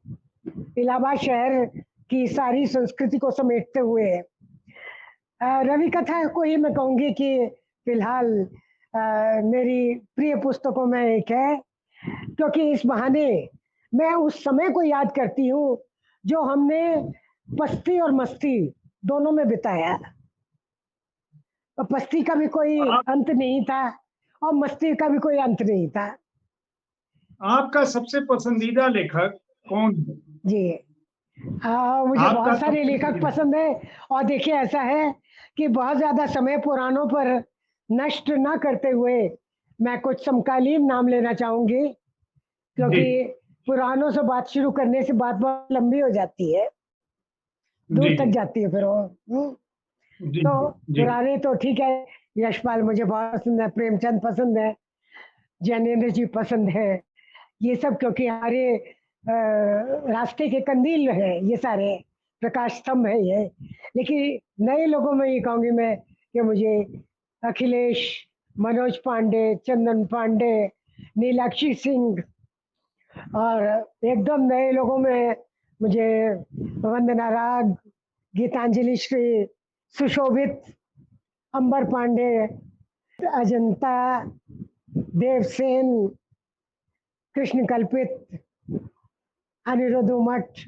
Speaker 2: इलाहाबाद शहर की सारी संस्कृति को समेटते हुए। रवि कथा को ही मैं कहूँगी कि फिलहाल मेरी प्रिय पुस्तकों में एक है, क्योंकि इस बहाने मैं उस समय को याद करती हूँ जो हमने पस्ती और मस्ती दोनों में बिताया। और पस्ती का भी कोई
Speaker 1: आप
Speaker 2: अंत नहीं था और मस्ती का भी कोई अंत नहीं था।
Speaker 1: आपका सबसे पसंदीदा लेखक कौन है?
Speaker 2: जी, मुझे
Speaker 1: आपका
Speaker 2: बहुत सारे
Speaker 1: सबसे
Speaker 2: लेखक
Speaker 1: पसंदीदा।
Speaker 2: पसंद है। और देखिए, ऐसा है कि बहुत ज्यादा समय पुरानों पर नष्ट ना करते हुए मैं कुछ समकालीन नाम लेना चाहूंगी,
Speaker 1: जी
Speaker 2: क्योंकि पुरानों से बात शुरू करने से बात बहुत लंबी हो जाती है,
Speaker 1: जी
Speaker 2: दूर तक
Speaker 1: जी
Speaker 2: जाती है फिर वो।
Speaker 1: जी
Speaker 2: तो
Speaker 1: जी
Speaker 2: पुराने तो ठीक है, यशपाल मुझे बहुत पसंद है, प्रेमचंद पसंद है, जैनेन्द्र जी पसंद है। ये सब क्योंकि हमारे रास्ते के कंदील है, ये सारे प्रकाश स्तंभ है ये। लेकिन नए लोगों में ये कहूंगी मैं कि मुझे अखिलेश, मनोज पांडे, चंदन पांडे, नीलाक्षी सिंह, और एकदम नए लोगों में मुझे वंदना राग, गीतांजलि श्री, सुशोभित, अंबर पांडे, अजंता, देवसेन, कृष्ण कल्पित, अनिरुद्ध उमठ,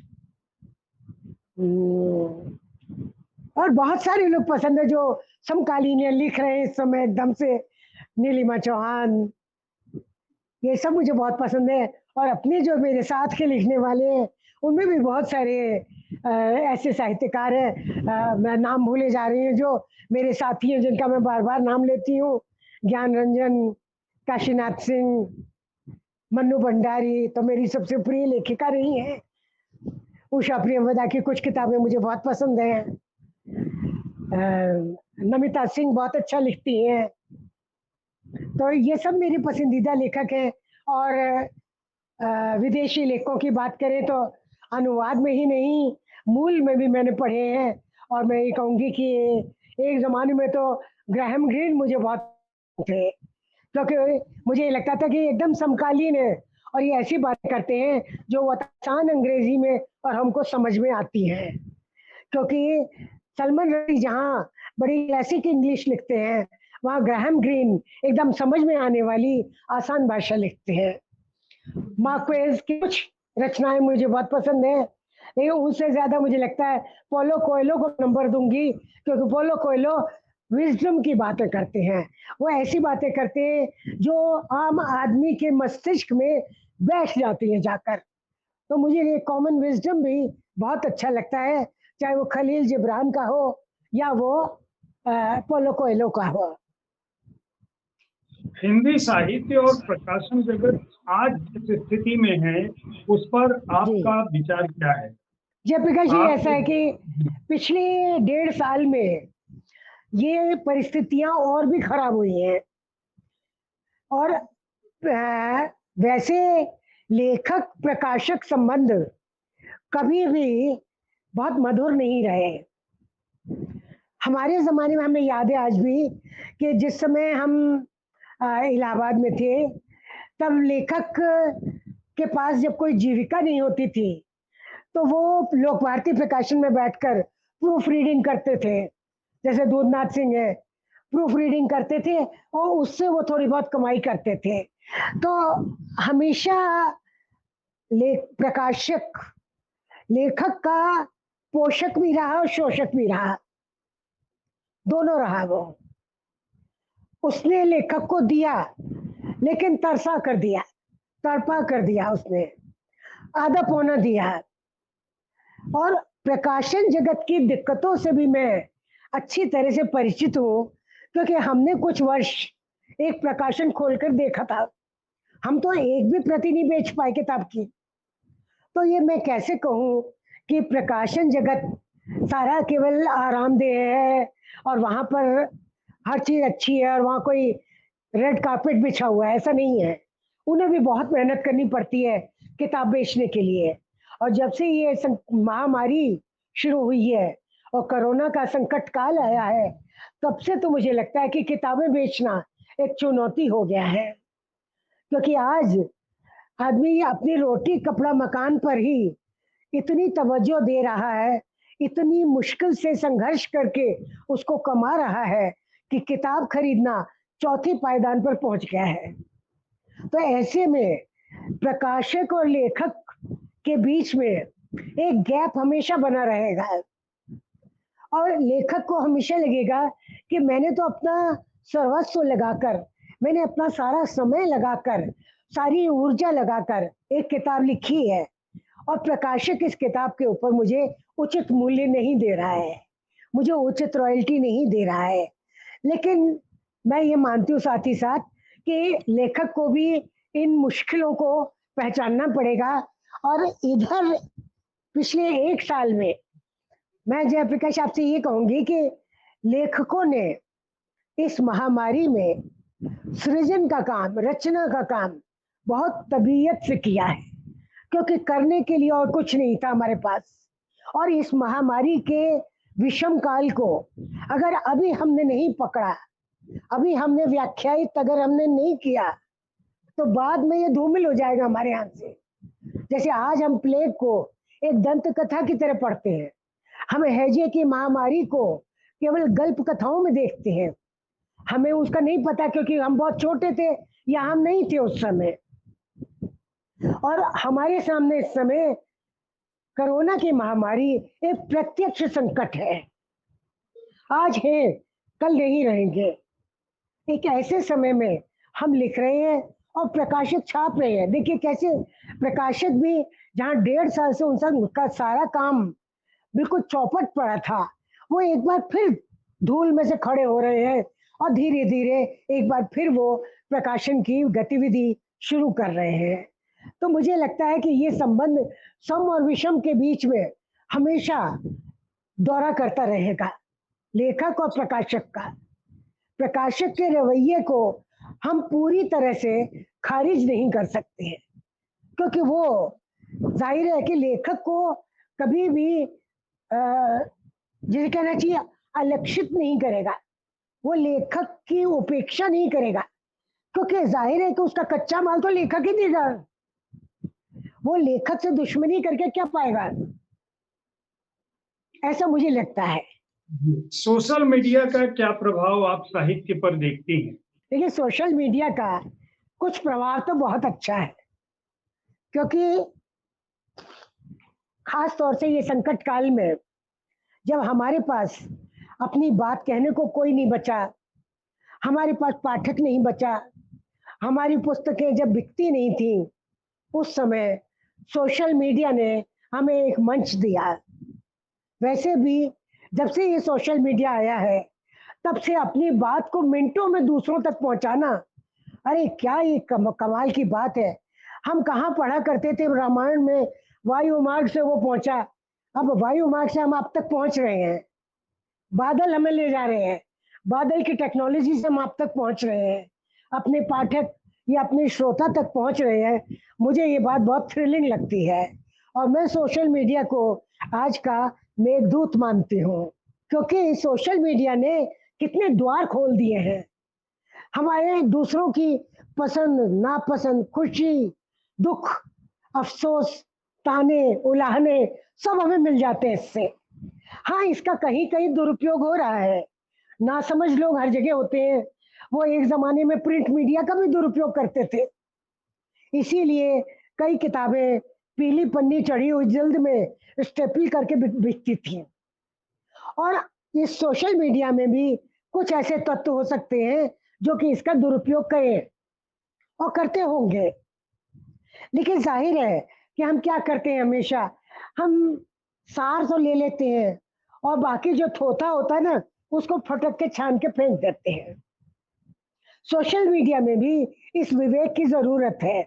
Speaker 2: और बहुत सारे लोग पसंद है जो समकालीन या लिख रहे हैं इस समय एकदम से। नीलिमा चौहान, ये सब मुझे बहुत पसंद है। और अपने जो मेरे साथ के लिखने वाले हैं उनमें भी बहुत सारे ऐसे साहित्यकार हैं, मैं नाम भूले जा रही हूँ, जो मेरे साथी हैं जिनका मैं बार बार नाम लेती हूँ। ज्ञान रंजन, काशीनाथ सिंह, मन्नू भंडारी तो मेरी सबसे प्रिय लेखिका रही हैं। उषा प्रियंवदा की कुछ किताबें मुझे बहुत पसंद हैं। नमिता सिंह बहुत अच्छा लिखती हैं। तो ये सब मेरे पसंदीदा लेखक हैं। और विदेशी लेखकों की बात करें तो अनुवाद में ही नहीं, मूल में भी मैंने पढ़े हैं। और मैं ये कहूँगी कि एक ज़माने में तो ग्राहम ग्रीन मुझे बहुत थे, क्योंकि मुझे ये लगता था कि एकदम समकालीन है और ये ऐसी बातें करते हैं जो वो आसान अंग्रेजी में और हमको समझ में आती हैं। क्योंकि सलमान रश्दी जहाँ बड़ी क्लासिक इंग्लिश लिखते हैं, वहाँ ग्राहम ग्रीन एकदम समझ में आने वाली आसान भाषा लिखते हैं। मार्क्वेज की कुछ रचनाएं मुझे बहुत पसंद है, लेकिन उससे ज्यादा मुझे लगता है पोलो कोयलो को नंबर दूंगी, क्योंकि पोलो कोयलो विजडम की बातें करते हैं। वो ऐसी बातें करते हैं जो आम आदमी के मस्तिष्क में बैठ जाती है जाकर। तो मुझे ये कॉमन विजडम भी बहुत अच्छा लगता है, चाहे वो खलील जिब्रान का हो या वो पोलो कोयलो का हो।
Speaker 1: हिंदी साहित्य और प्रकाशन जगत आज जिस स्थिति में है उस पर
Speaker 2: जी,
Speaker 1: आपका विचार क्या है?
Speaker 2: जयप्रकाश जी, ऐसा
Speaker 1: आपके
Speaker 2: है कि पिछले 1.5 साल में ये परिस्थितियां और भी खराब हुई हैं। और वैसे लेखक प्रकाशक संबंध कभी भी बहुत मधुर नहीं रहे। हमारे ज़माने में हमें याद है आज भी कि जिस समय हम इलाहाबाद में थे, तब लेखक के पास जब कोई जीविका नहीं होती थी तो वो लोक भारती प्रकाशन में बैठकर प्रूफ रीडिंग करते थे। जैसे दूधनाथ सिंह है, प्रूफ रीडिंग करते थे और उससे वो थोड़ी बहुत कमाई करते थे। तो हमेशा प्रकाशक लेखक का पोषक भी रहा और शोषक भी रहा, दोनों रहा वो। उसने लेखक को दिया, लेकिन तरसा कर दिया, तड़पा कर दिया उसने, आधा पौना दिया। और प्रकाशन जगत की दिक्कतों से भी मैं अच्छी तरह से परिचित हूँ, क्योंकि हमने कुछ वर्ष एक प्रकाशन खोलकर देखा था। हम तो एक भी प्रति नहीं बेच पाए किताब की। तो ये मैं कैसे कहूँ कि प्रकाशन जगत सारा केवल आरामदेह है और वहाँ पर हर चीज अच्छी है और वहाँ कोई रेड कार्पेट बिछा हुआ है, ऐसा नहीं है। उन्हें भी बहुत मेहनत करनी पड़ती है किताब बेचने के लिए। और जब से ये महामारी शुरू हुई है और कोरोना का संकट काल आया है, तब से तो मुझे लगता है कि किताबें बेचना एक चुनौती हो गया है। क्योंकि आज आदमी अपनी रोटी कपड़ा मकान पर ही इतनी तवज्जो दे रहा है, इतनी मुश्किल से संघर्ष करके उसको कमा रहा है कि किताब खरीदना चौथे पायदान पर पहुंच गया है। तो ऐसे में प्रकाशक और लेखक के बीच में एक गैप हमेशा बना रहेगा और लेखक को हमेशा लगेगा कि मैंने तो अपना सर्वस्व लगाकर, मैंने अपना सारा समय लगाकर, सारी ऊर्जा लगाकर एक किताब लिखी है और प्रकाशक इस किताब के ऊपर मुझे उचित मूल्य नहीं दे रहा है, मुझे उचित रॉयल्टी नहीं दे रहा है। लेकिन मैं ये मानती हूँ साथ ही साथ कि लेखक को भी इन मुश्किलों को पहचानना पड़ेगा। और इधर पिछले 1 साल में मैं जयप्रकाश आपसे ये कहूंगी कि लेखकों ने इस महामारी में सृजन का काम, रचना का काम बहुत तबीयत से किया है, क्योंकि करने के लिए और कुछ नहीं था हमारे पास। और इस महामारी के विषम काल को अगर अभी हमने नहीं पकड़ा, अभी हमने व्याख्यायित अगर हमने नहीं किया, तो बाद में ये धूमिल हो जाएगा हमारे यहाँ से। जैसे आज हम प्लेग को एक दंत कथा की तरह पढ़ते हैं, हम हैजे की महामारी को केवल गल्प कथाओं में देखते हैं, हमें उसका नहीं पता क्योंकि हम बहुत छोटे थे या हम नहीं थे उस समय। और हमारे सामने इस समय कोरोना की महामारी एक प्रत्यक्ष संकट है। आज है, कल नहीं रहेंगे। एक ऐसे समय में हम लिख रहे हैं और प्रकाशक छाप रहे हैं। देखिए कैसे प्रकाशक भी जहाँ 1.5 साल से उनका सारा काम बिल्कुल चौपट पड़ा था, वो एक बार फिर धूल में से खड़े हो रहे हैं और धीरे धीरे एक बार फिर वो प्रकाशन की गतिविधि शुरू कर रहे हैं। तो मुझे लगता है कि ये संबंध सम और विषम के बीच में हमेशा दौरा करता रहेगा, लेखक और प्रकाशक का। प्रकाशक के रवैये को हम पूरी तरह से खारिज नहीं कर सकते हैं, क्योंकि वो जाहिर है कि लेखक को कभी भी जिसे कहना चाहिए अलक्षित नहीं करेगा, वो लेखक की उपेक्षा नहीं करेगा, क्योंकि जाहिर है कि उसका कच्चा माल तो लेखक ही देगा। वो लेखक से दुश्मनी करके क्या पाएगा, ऐसा मुझे लगता है।
Speaker 1: सोशल मीडिया का क्या प्रभाव आप साहित्य पर देखती हैं?
Speaker 2: देखिए, सोशल मीडिया का कुछ प्रभाव तो बहुत अच्छा है, क्योंकि खास तौर से ये संकट काल में जब हमारे पास अपनी बात कहने को कोई नहीं बचा, हमारे पास पाठक नहीं बचा, हमारी पुस्तकें जब बिकती नहीं थी, उस समय सोशल मीडिया ने हमें एक मंच दिया। वैसे भी जब से ये सोशल मीडिया आया है, तब से अपनी बात को मिनटों में दूसरों तक पहुंचाना, अरे क्या ये कमाल की बात है। हम कहाँ पढ़ा करते थे रामायण में वायु मार्ग से वो पहुंचा, अब वायु मार्ग से हम आप तक पहुंच रहे हैं, बादल हमें ले जा रहे हैं, बादल की टेक्नोलॉजी से हम आप तक पहुंच रहे हैं, अपने पाठक या अपने श्रोता तक पहुंच रहे हैं। मुझे ये बात बहुत थ्रिलिंग लगती है और मैं सोशल मीडिया को आज का मेघदूत मानती हूँ, क्योंकि सोशल मीडिया ने कितने द्वार खोल दिए हैं। हमारे दूसरों की पसंद नापसंद, खुशी दुख, अफसोस, ताने उलाहने सब हमें मिल जाते हैं इससे। हाँ, इसका कहीं कहीं दुरुपयोग हो रहा है, नासमझ लोग हर जगह होते हैं। वो एक जमाने में प्रिंट मीडिया का भी दुरुपयोग करते थे, इसीलिए कई किताबें पीली पन्नी चढ़ी हुई जल्द में स्टेपल करके बिकती थी। और इस सोशल मीडिया में भी कुछ ऐसे तत्व हो सकते हैं जो कि इसका दुरुपयोग करें और करते होंगे। लेकिन जाहिर है कि हम क्या करते हैं, हमेशा हम सार तो ले लेते हैं और बाकी जो थोथा होता है ना, उसको फटक के छान के फेंक देते हैं। सोशल मीडिया में भी इस विवेक की जरूरत है।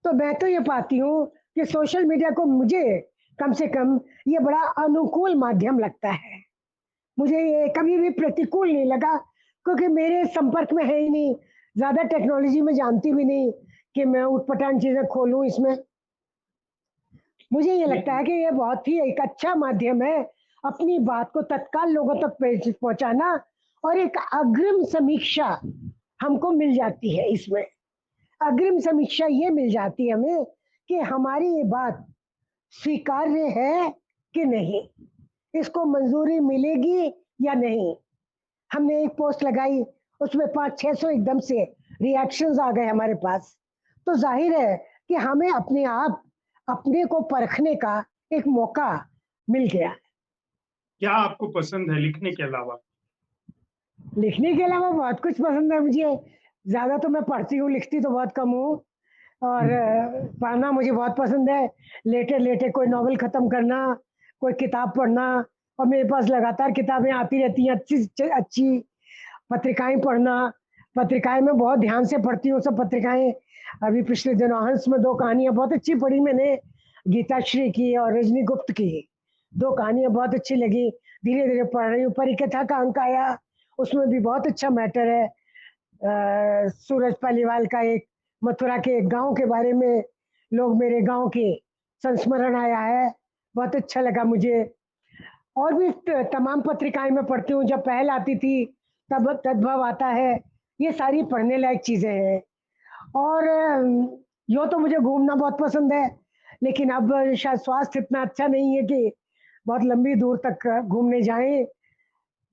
Speaker 2: तो मैं तो ये पाती हूँ कि सोशल मीडिया को मुझे कम से कम ये बड़ा अनुकूल माध्यम लगता है। मुझे ये कभी भी प्रतिकूल नहीं लगा, क्योंकि मेरे संपर्क में है ही नहीं, ज्यादा टेक्नोलॉजी में जानती भी नहीं कि मैं ऊटपटांग चीजें खोलूं इसमें। मुझे ये लगता है कि ये बहुत ही एक अच्छा माध्यम है अपनी बात को तत्काल लोगों तक पहुंचाना, और एक अग्रिम समीक्षा हमको मिल जाती है इसमें। अग्रिम समीक्षा ये मिल जाती है हमें कि हमारी ये बात स्वीकार्य है कि नहीं, इसको मंजूरी मिलेगी या नहीं। हमने एक पोस्ट लगाई, उसमें 500-600 एकदम से रिएक्शंस आ गए हमारे पास। तो जाहिर है कि हमें अपने आप अपने को परखने का एक मौका मिल गया।
Speaker 1: क्या आपको पसंद है लिखने के अलावा?
Speaker 2: लिखने के अलावा बहुत कुछ पसंद है मुझे। ज़्यादा तो मैं पढ़ती हूँ, लिखती तो बहुत कम हूँ। और पढ़ना मुझे बहुत पसंद है। लेटे लेटे कोई नॉवल ख़त्म करना, कोई किताब पढ़ना, और मेरे पास लगातार किताबें आती रहती हैं अच्छी अच्छी। पत्रिकाएं पढ़ना, पत्रिकाएं मैं बहुत ध्यान से पढ़ती हूँ सब पत्रिकाएं। अभी पिछले दिनों हंस में 2 कहानियां बहुत अच्छी पढ़ी मैंने, गीताश्री की और रजनी गुप्त की। 2 कहानियां बहुत अच्छी लगी, धीरे धीरे पढ़ रही हूँ। परिकथा का अंक आया, उसमें भी बहुत अच्छा मैटर है। सूरज पालीवाल का एक मथुरा के एक गांव के बारे में, लोग मेरे गांव के संस्मरण आया है, बहुत अच्छा लगा मुझे। और भी तमाम पत्रिकाएं मैं पढ़ती हूँ, जब पहल आती थी तब तद्भव आता है, ये सारी पढ़ने लायक चीजें हैं। और यूँ तो मुझे घूमना बहुत पसंद है, लेकिन अब शायद स्वास्थ्य इतना अच्छा नहीं है कि बहुत लंबी दूर तक घूमने जाएं।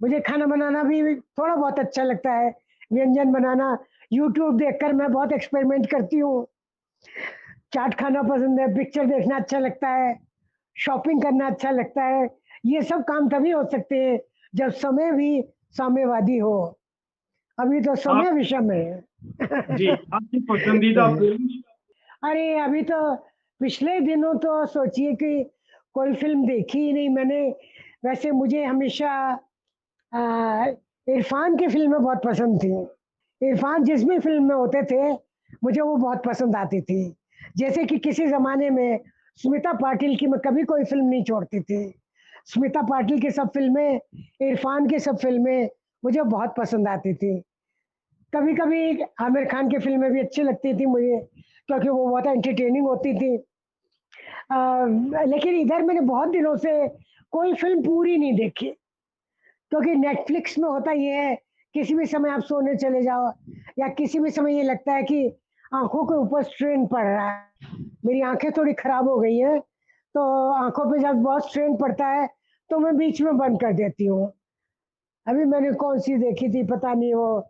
Speaker 2: मुझे खाना बनाना भी थोड़ा बहुत अच्छा लगता है, व्यंजन बनाना। यूट्यूब देखकर मैं बहुत एक्सपेरिमेंट करती हूँ। चाट खाना पसंद है, पिक्चर देखना अच्छा लगता है, शॉपिंग करना अच्छा लगता है। ये सब काम तभी हो सकते हैं जब समय भी साम्यवादी हो। अभी तो
Speaker 1: आप
Speaker 2: समय विषम है।
Speaker 1: जी, आपकी पसंदीदा फिल्म?
Speaker 2: अरे अभी तो पिछले दिनों तो सोचिए कि कोई फिल्म देखी ही नहीं मैंने। वैसे मुझे हमेशा आ, इरफान की फिल्में बहुत पसंद थी। इरफान जिस भी फिल्म में होते थे मुझे वो बहुत पसंद आती थी। जैसे कि किसी जमाने में स्मिता पाटिल की मैं कभी कोई फिल्म नहीं छोड़ती थी। स्मिता पाटिल की सब फिल्में, इरफान की सब फिल्में मुझे बहुत पसंद आती थी। कभी कभी आमिर खान की फिल्में भी अच्छी लगती थी मुझे, क्योंकि वो बहुत एंटरटेनिंग होती थी। लेकिन इधर मैंने बहुत दिनों से कोई फिल्म पूरी नहीं देखी, क्योंकि नेटफ्लिक्स में होता ये है, किसी भी समय आप सोने चले जाओ, या किसी भी समय ये लगता है कि आंखों के ऊपर स्ट्रेन पड़ रहा है। मेरी आंखें थोड़ी खराब हो गई हैं, तो आंखों पे जब बहुत स्ट्रेन पड़ता है तो मैं बीच में बंद कर देती हूँ। अभी मैंने कौन सी देखी थी पता नहीं, वो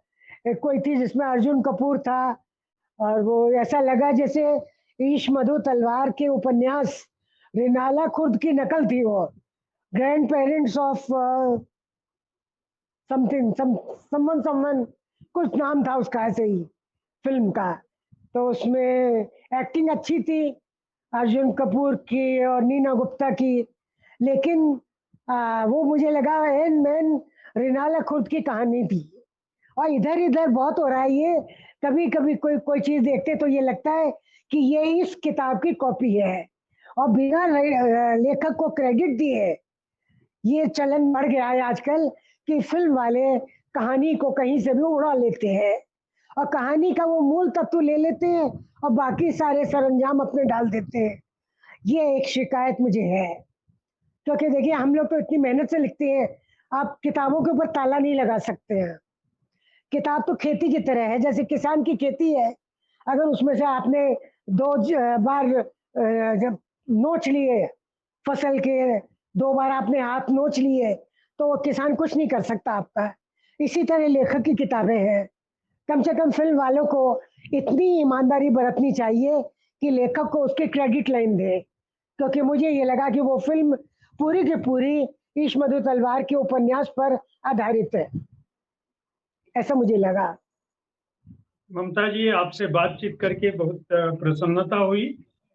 Speaker 2: कोई थी जिसमें अर्जुन कपूर था, और वो ऐसा लगा जैसे ईश मधु तलवार के उपन्यास रिनाला खुर्द की नकल थी वो। Grand parents of something someone someone, कुछ नाम था उसका ऐसे ही फिल्म का। तो उसमें एक्टिंग अच्छी थी अर्जुन कपूर की और नीना गुप्ता की, लेकिन वो मुझे लगा एन मैन रिनाला खुर्द की कहानी थी। और इधर इधर बहुत हो रहा है ये। कभी कभी कोई कोई चीज देखते तो ये लगता है कि ये इस किताब की कॉपी है, और बिना लेखक को क्रेडिट दिए ये चलन बढ़ गया है आजकल कि फिल्म वाले कहानी को कहीं से भी उड़ा लेते हैं, और कहानी का वो मूल तत्व ले लेते हैं और बाकी सारे सरंजाम अपने डाल देते हैं। ये एक शिकायत मुझे है, क्योंकि देखिए हम लोग तो इतनी मेहनत से लिखते हैं, आप किताबों के ऊपर ताला नहीं लगा सकते हैं। किताब तो खेती की तरह है, जैसे किसान की खेती है। अगर उसमें से आपने बार जब नोच लिए फसल के, 2 बार आपने हाथ नोच लिए, तो वो किसान कुछ नहीं कर सकता आपका। इसी तरह लेखक की किताबें हैं। कम से कम फिल्म वालों को इतनी ईमानदारी बरतनी चाहिए कि लेखक को उसके क्रेडिट लाइन दे, क्योंकि मुझे ये लगा कि वो फिल्म पूरी की पूरी ईश मधु तलवार के उपन्यास पर आधारित है, ऐसा मुझे लगा।
Speaker 1: ममता जी, आपसे बातचीत करके बहुत प्रसन्नता हुई,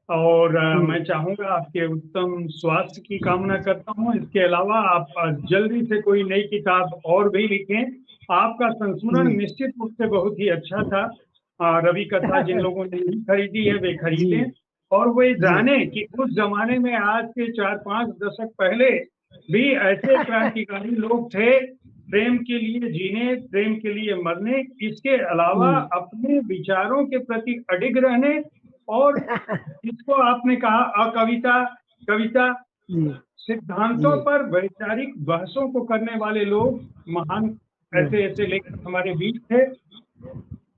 Speaker 1: और मैं चाहूंगा आपके उत्तम स्वास्थ्य की कामना करता हूँ। इसके अलावा आप जल्दी से कोई नई किताब और भी लिखें। आपका संस्मरण
Speaker 2: जी
Speaker 1: निश्चित रूप से बहुत ही अच्छा था। रवि कथा जिन लोगों ने नहीं खरीदी है वे
Speaker 2: जी
Speaker 1: खरीदें, और वे
Speaker 2: जी
Speaker 1: जाने कि उस जमाने में आज से 4-5 दशक पहले भी ऐसे क्रांतिकारी लोग थे प्रेम के लिए जीने, प्रेम के लिए मरने, इसके अलावा अपने विचारों के प्रति अडिग रहने, और जिसको आपने कहा अकविता, कविता, सिद्धांतों पर वैचारिक बहसों को करने वाले लोग, महान ऐसे ऐसे लेखक हमारे बीच थे,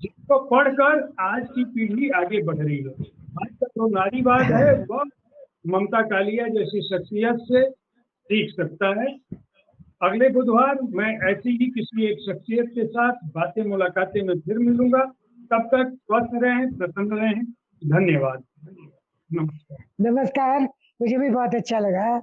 Speaker 1: जिसको पढ़कर आज की पीढ़ी आगे बढ़ रही है। आज का जो नारीवाद है वह ममता कालिया जैसी शख्सियत से सीख सकता है। अगले बुधवार मैं ऐसी ही किसी एक शख्सियत के साथ बातें मुलाकातें में फिर मिलूंगा। तब तक स्वस्थ रहें, प्रसन्न रहें। धन्यवाद। नमस्कार।
Speaker 2: नमस्कार, मुझे भी बहुत अच्छा लगा।